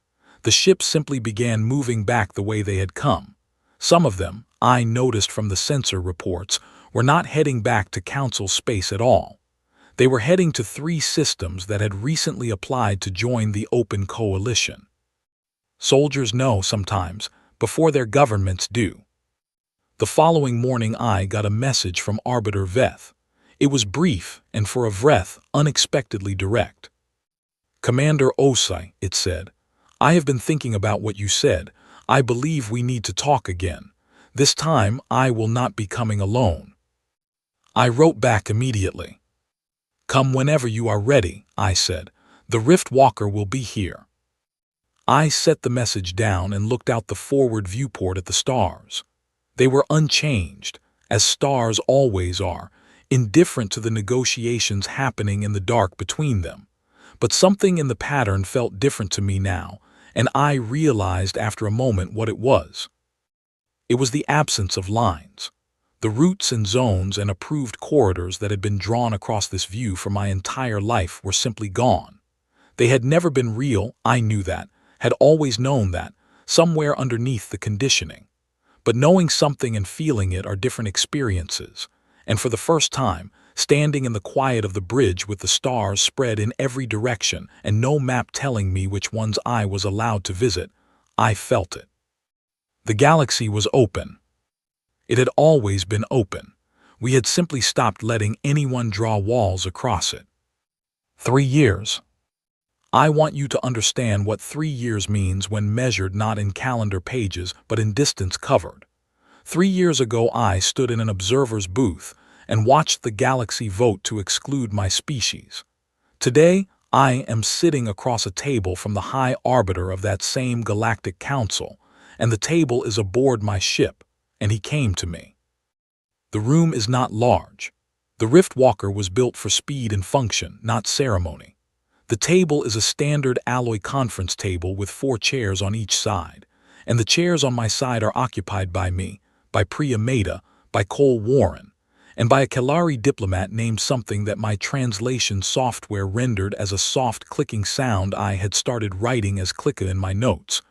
The ships simply began moving back the way they had come. Some of them, I noticed from the sensor reports, were not heading back to Council space at all. They were heading to 3 systems that had recently applied to join the Open Coalition. Soldiers know sometimes, before their governments do. The following morning I got a message from Arbiter Veth. It was brief and for a Vreth unexpectedly direct. Commander Osai, it said, I have been thinking about what you said. I believe we need to talk again. This time I will not be coming alone. I wrote back immediately. Come whenever you are ready, I said. The Rift Walker will be here. I set the message down and looked out the forward viewport at the stars. They were unchanged, as stars always are, indifferent to the negotiations happening in the dark between them. But something in the pattern felt different to me now, and I realized after a moment what it was. It was the absence of lines. The routes and zones and approved corridors that had been drawn across this view for my entire life were simply gone. They had never been real, I knew that, had always known that, somewhere underneath the conditioning. But knowing something and feeling it are different experiences, and for the first time, standing in the quiet of the bridge with the stars spread in every direction and no map telling me which ones I was allowed to visit, I felt it. The galaxy was open. It had always been open. We had simply stopped letting anyone draw walls across it. 3 years. I want you to understand what 3 years means when measured not in calendar pages but in distance covered. 3 years ago I stood in an observer's booth and watched the galaxy vote to exclude my species. Today, I am sitting across a table from the High Arbiter of that same Galactic Council, and the table is aboard my ship, and he came to me. The room is not large. The Rift Walker was built for speed and function, not ceremony. The table is a standard alloy conference table with 4 chairs on each side, and the chairs on my side are occupied by me, by Priya Mehta, by Cole Warren, and by a Kalari diplomat named something that my translation software rendered as a soft clicking sound I had started writing as Clicker in my notes,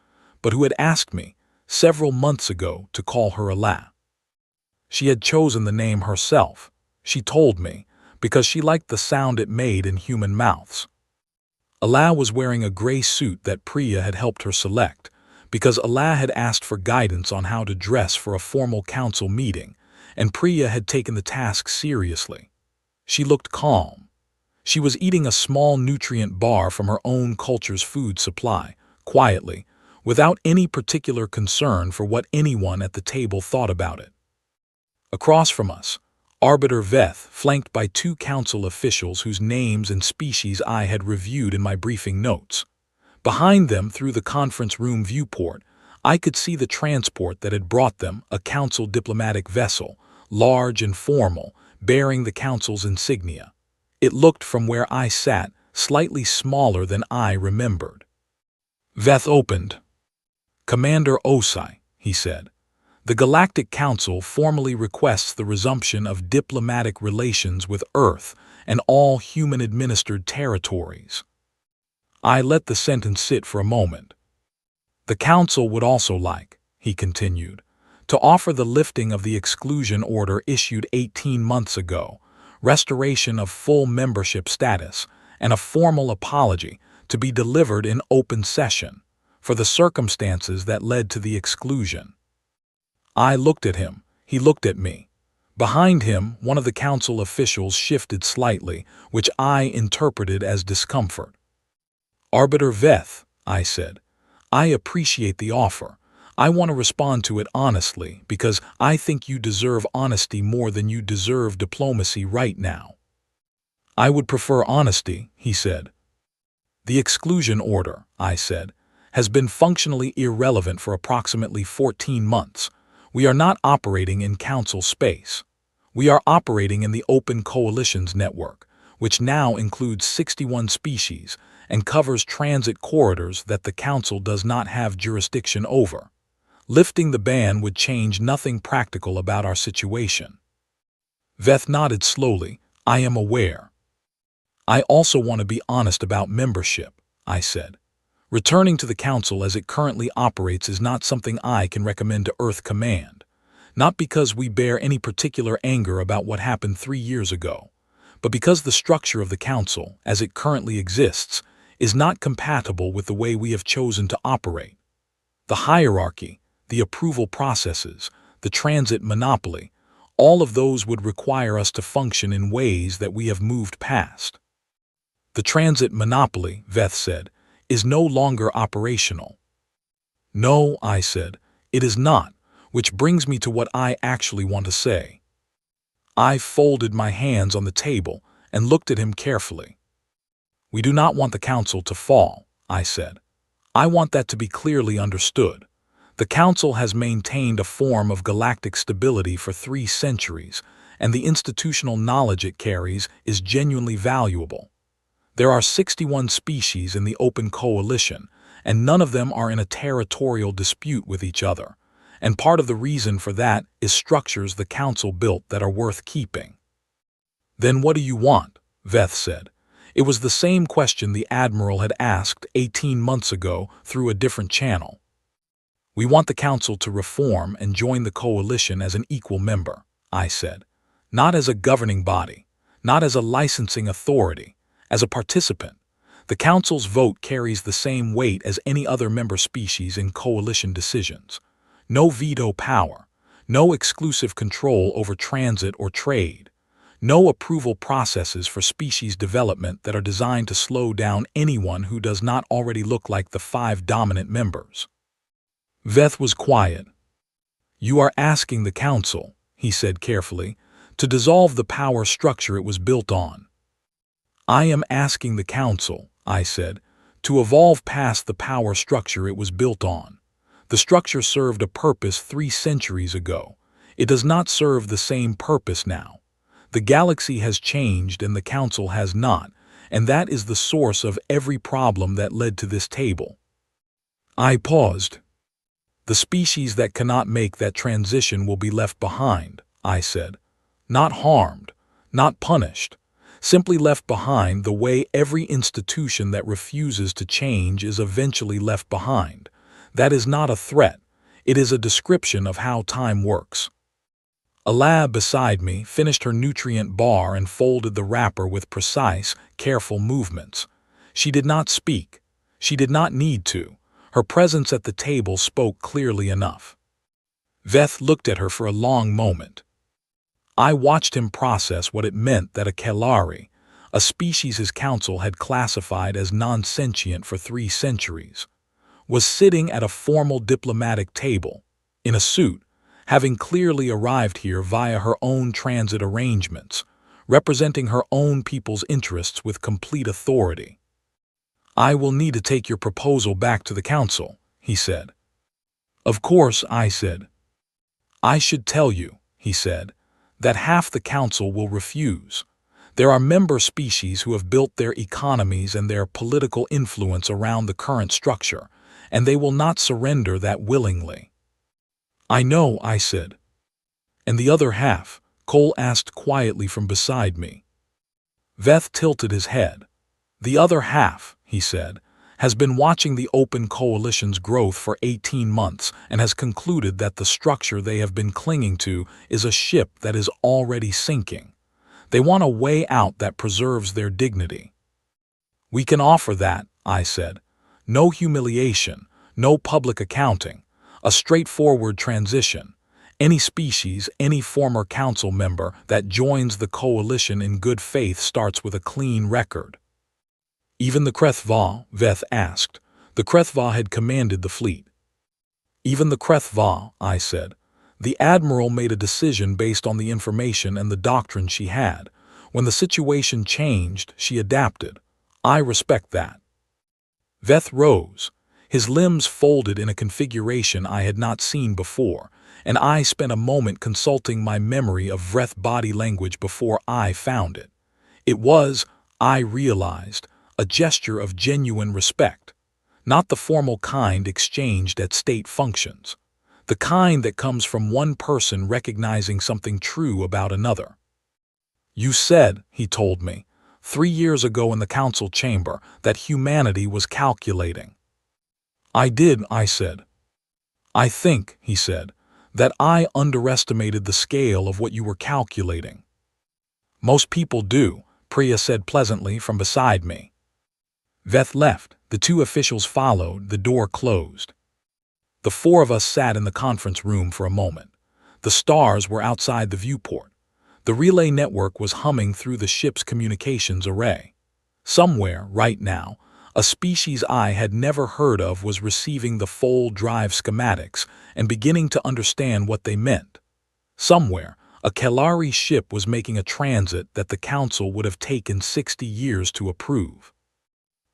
but who had asked me, several months ago, to call her Ala. She had chosen the name herself, she told me, because she liked the sound it made in human mouths. Ala was wearing a gray suit that Priya had helped her select, because Ala had asked for guidance on how to dress for a formal council meeting, and Priya had taken the task seriously. She looked calm. She was eating a small nutrient bar from her own culture's food supply, quietly, without any particular concern for what anyone at the table thought about it. Across from us, Arbiter Veth, flanked by 2 council officials whose names and species I had reviewed in my briefing notes. Behind them, through the conference room viewport, I could see the transport that had brought them, a council diplomatic vessel, large and formal, bearing the council's insignia. It looked from where I sat slightly smaller than I remembered. Veth opened. "Commander Osai," he said, "the Galactic Council formally requests the resumption of diplomatic relations with Earth and all human-administered territories." I let the sentence sit for a moment. "The Council would also like," he continued, "to offer the lifting of the exclusion order issued 18 months ago, restoration of full membership status, and a formal apology to be delivered in open session for the circumstances that led to the exclusion." I looked at him. He looked at me. Behind him, one of the council officials shifted slightly, which I interpreted as discomfort. "Arbiter Veth," I said, "I appreciate the offer. I want to respond to it honestly because I think you deserve honesty more than you deserve diplomacy right now." "I would prefer honesty," he said. "The exclusion order," I said, "has been functionally irrelevant for approximately 14 months. We are not operating in council space. We are operating in the Open Coalitions network, which now includes 61 species and covers transit corridors that the council does not have jurisdiction over. Lifting the ban would change nothing practical about our situation." Veth nodded slowly. "I am aware." "I also want to be honest about membership," I said. "Returning to the Council as it currently operates is not something I can recommend to Earth Command. Not because we bear any particular anger about what happened 3 years ago, but because the structure of the Council, as it currently exists, is not compatible with the way we have chosen to operate. The hierarchy, the approval processes, the transit monopoly, all of those would require us to function in ways that we have moved past." "The transit monopoly," Veth said, "is no longer operational." "No," I said, "it is not, which brings me to what I actually want to say." I folded my hands on the table and looked at him carefully. "We do not want the Council to fall," I said. "I want that to be clearly understood. The Council has maintained a form of galactic stability for 3 centuries, and the institutional knowledge it carries is genuinely valuable. There are 61 species in the Open Coalition, and none of them are in a territorial dispute with each other, and part of the reason for that is structures the Council built that are worth keeping." "Then what do you want?" Veth said. It was the same question the Admiral had asked 18 months ago through a different channel. "We want the Council to reform and join the Coalition as an equal member," I said. "Not as a governing body, not as a licensing authority, as a participant. The Council's vote carries the same weight as any other member species in Coalition decisions. No veto power, no exclusive control over transit or trade, no approval processes for species development that are designed to slow down anyone who does not already look like the 5 dominant members." Veth was quiet. "You are asking the Council," he said carefully, "to dissolve the power structure it was built on." "I am asking the Council," I said, "to evolve past the power structure it was built on. The structure served a purpose 3 centuries ago. It does not serve the same purpose now. The galaxy has changed and the Council has not, and that is the source of every problem that led to this table. I paused. The species that cannot make that transition will be left behind, I said. Not harmed, not punished, simply left behind the way every institution that refuses to change is eventually left behind. That is not a threat, it is a description of how time works. A lab beside me finished her nutrient bar and folded the wrapper with precise, careful movements. She did not speak. She did not need to. Her presence at the table spoke clearly enough. Veth looked at her for a long moment. I watched him process what it meant that a Kelari, a species his council had classified as non-sentient for 3 centuries, was sitting at a formal diplomatic table, in a suit, having clearly arrived here via her own transit arrangements, representing her own people's interests with complete authority. I will need to take your proposal back to the council, he said. Of course, I said. I should tell you, he said, that half the council will refuse. There are member species who have built their economies and their political influence around the current structure, and they will not surrender that willingly. I know, I said. And the other half? Cole asked quietly from beside me. Veth tilted his head. The other half, he said, has been watching the Open Coalition's growth for 18 months and has concluded that the structure they have been clinging to is a ship that is already sinking. They want a way out that preserves their dignity. We can offer that, I said. No humiliation, no public accounting, a straightforward transition. Any species, any former council member that joins the coalition in good faith starts with a clean record. Even the Krethva, Veth asked. The Krethva had commanded the fleet. Even the Krethva, I said. The admiral made a decision based on the information and the doctrine she had. When the situation changed, she adapted. I respect that. Veth rose. His limbs folded in a configuration I had not seen before, and I spent a moment consulting my memory of Vreth body language before I found it. It was, I realized, a gesture of genuine respect, not the formal kind exchanged at state functions, the kind that comes from one person recognizing something true about another. You said, he told me, 3 years ago in the council chamber, that humanity was calculating. I did, I said. I think, he said, that I underestimated the scale of what you were calculating. Most people do, Priya said pleasantly from beside me. Veth left, the 2 officials followed, the door closed. The 4 of us sat in the conference room for a moment. The stars were outside the viewport. The relay network was humming through the ship's communications array. Somewhere, right now, a species I had never heard of was receiving the full drive schematics and beginning to understand what they meant. Somewhere, a Kelari ship was making a transit that the council would have taken 60 years to approve.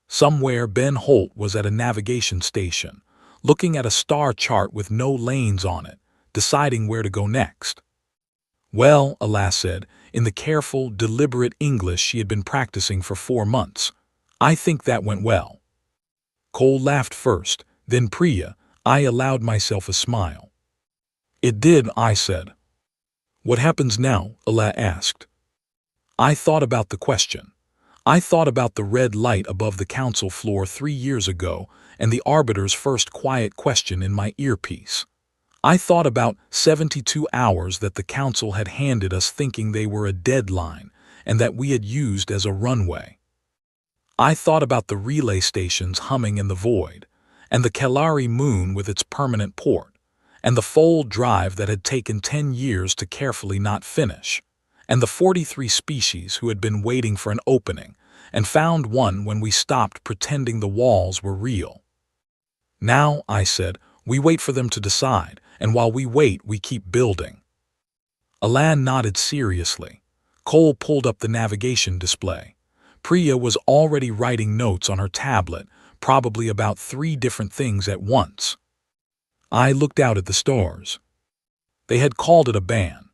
Somewhere Ben Holt was at a navigation station, looking at a star chart with no lanes on it, deciding where to go next. Well, Alas said, in the careful, deliberate English she had been practicing for 4 months, I think that went well. Cole laughed first, then Priya. I allowed myself a smile. It did, I said. What happens now? Ala asked. I thought about the question. I thought about the red light above the council floor 3 years ago and the arbiter's first quiet question in my earpiece. I thought about 72 hours that the council had handed us thinking they were a deadline and that we had used as a runway. I thought about the relay stations humming in the void, and the Kelari moon with its permanent port, and the fold drive that had taken 10 years to carefully not finish, and the 43 species who had been waiting for an opening and found one when we stopped pretending the walls were real. Now, I said, we wait for them to decide, and while we wait, we keep building. Alan nodded seriously. Cole pulled up the navigation display. Priya was already writing notes on her tablet, probably about 3 different things at once. I looked out at the stars. They had called it a ban.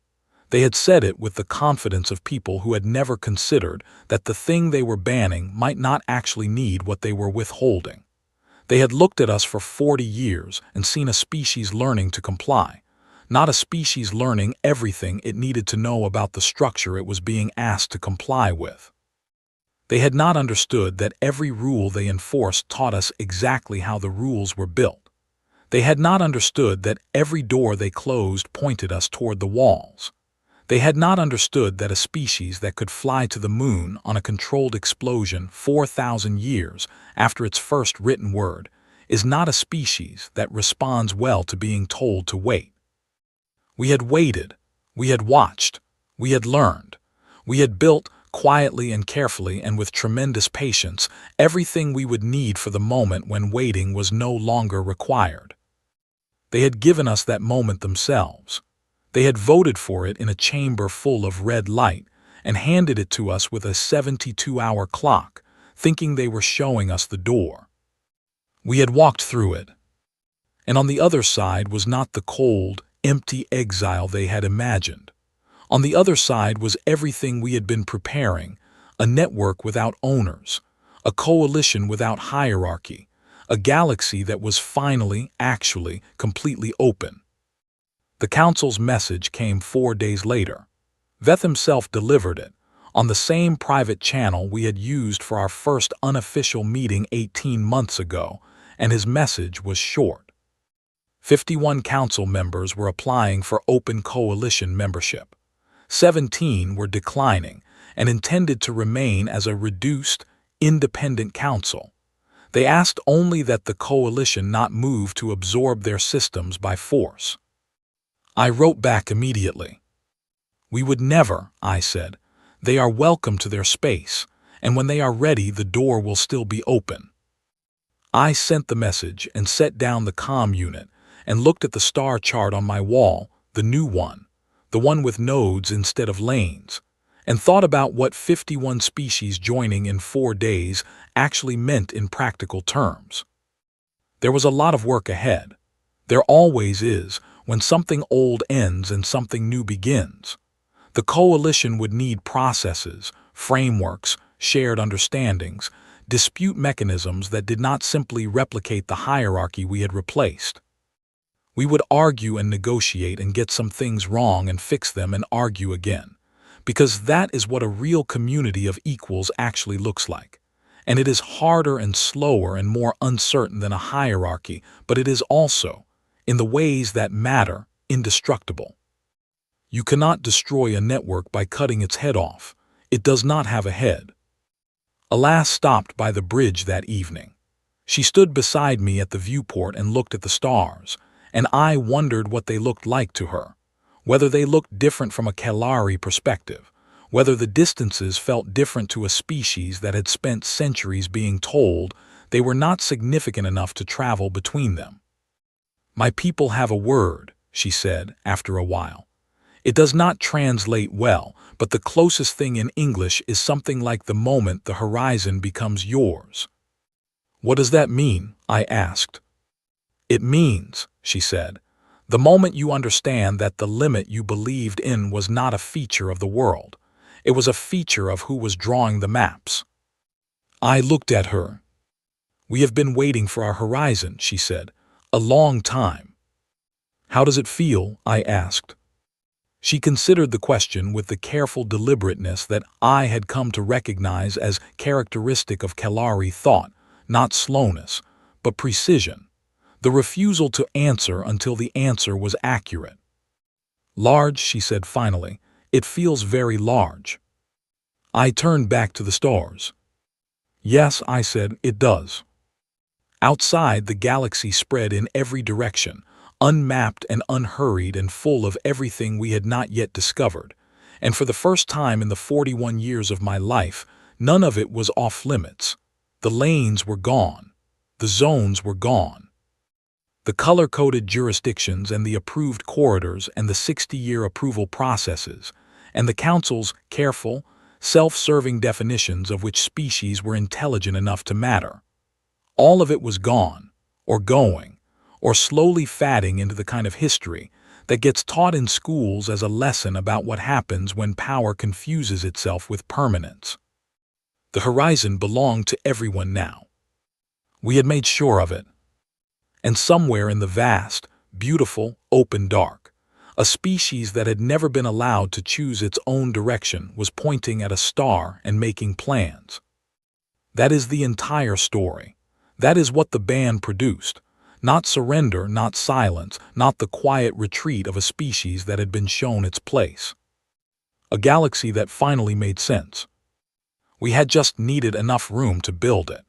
They had said it with the confidence of people who had never considered that the thing they were banning might not actually need what they were withholding. They had looked at us for 40 years and seen a species learning to comply, not a species learning everything it needed to know about the structure it was being asked to comply with. They had not understood that every rule they enforced taught us exactly how the rules were built. They had not understood that every door they closed pointed us toward the walls. They had not understood that a species that could fly to the moon on a controlled explosion 4,000 years after its first written word is not a species that responds well to being told to wait. We had waited, we had watched, we had learned, we had built quietly and carefully and with tremendous patience everything we would need for the moment when waiting was no longer required. They had given us that moment themselves. They had voted for it in a chamber full of red light and handed it to us with a 72-hour clock, thinking they were showing us the door. We had walked through it. And on the other side was not the cold, empty exile they had imagined. On the other side was everything we had been preparing, a network without owners, a coalition without hierarchy, a galaxy that was finally, actually, completely open. The Council's message came 4 days later. Veth himself delivered it, on the same private channel we had used for our first unofficial meeting 18 months ago, and his message was short. 51 Council members were applying for Open Coalition membership. 17 were declining and intended to remain as a reduced, independent council. They asked only that the coalition not move to absorb their systems by force. I wrote back immediately. We would never, I said. They are welcome to their space, and when they are ready the door will still be open. I sent the message and set down the comm unit and looked at the star chart on my wall, the new one, the one with nodes instead of lanes, and thought about what 51 species joining in 4 days actually meant in practical terms. There was a lot of work ahead. There always is when something old ends and something new begins. The coalition would need processes, frameworks, shared understandings, dispute mechanisms that did not simply replicate the hierarchy we had replaced. We would argue and negotiate and get some things wrong and fix them and argue again, because that is what a real community of equals actually looks like. And it is harder and slower and more uncertain than a hierarchy, but it is also, in the ways that matter, indestructible. You cannot destroy a network by cutting its head off. It does not have a head. Alas stopped by the bridge that evening. She stood beside me at the viewport and looked at the stars, and I wondered what they looked like to her, whether they looked different from a Kalari perspective, whether the distances felt different to a species that had spent centuries being told they were not significant enough to travel between them. My people have a word, she said after a while. It does not translate well, but the closest thing in English is something like the moment the horizon becomes yours. What does that mean? I asked. It means, she said, the moment you understand that the limit you believed in was not a feature of the world. It was a feature of who was drawing the maps. I looked at her. We have been waiting for our horizon, she said, a long time. How does it feel? I asked. She considered the question with the careful deliberateness that I had come to recognize as characteristic of Kalari thought, not slowness, but precision, the refusal to answer until the answer was accurate. Large, she said finally, it feels very large. I turned back to the stars. Yes, I said, it does. Outside, the galaxy spread in every direction, unmapped and unhurried and full of everything we had not yet discovered, and for the first time in the 41 years of my life, none of it was off limits. The lanes were gone. The zones were gone. The color-coded jurisdictions and the approved corridors and the 60-year approval processes, and the Council's careful, self-serving definitions of which species were intelligent enough to matter. All of it was gone, or going, or slowly fading into the kind of history that gets taught in schools as a lesson about what happens when power confuses itself with permanence. The horizon belonged to everyone now. We had made sure of it. And somewhere in the vast, beautiful, open dark, a species that had never been allowed to choose its own direction was pointing at a star and making plans. That is the entire story. That is what the band produced. Not surrender, not silence, not the quiet retreat of a species that had been shown its place. A galaxy that finally made sense. We had just needed enough room to build it.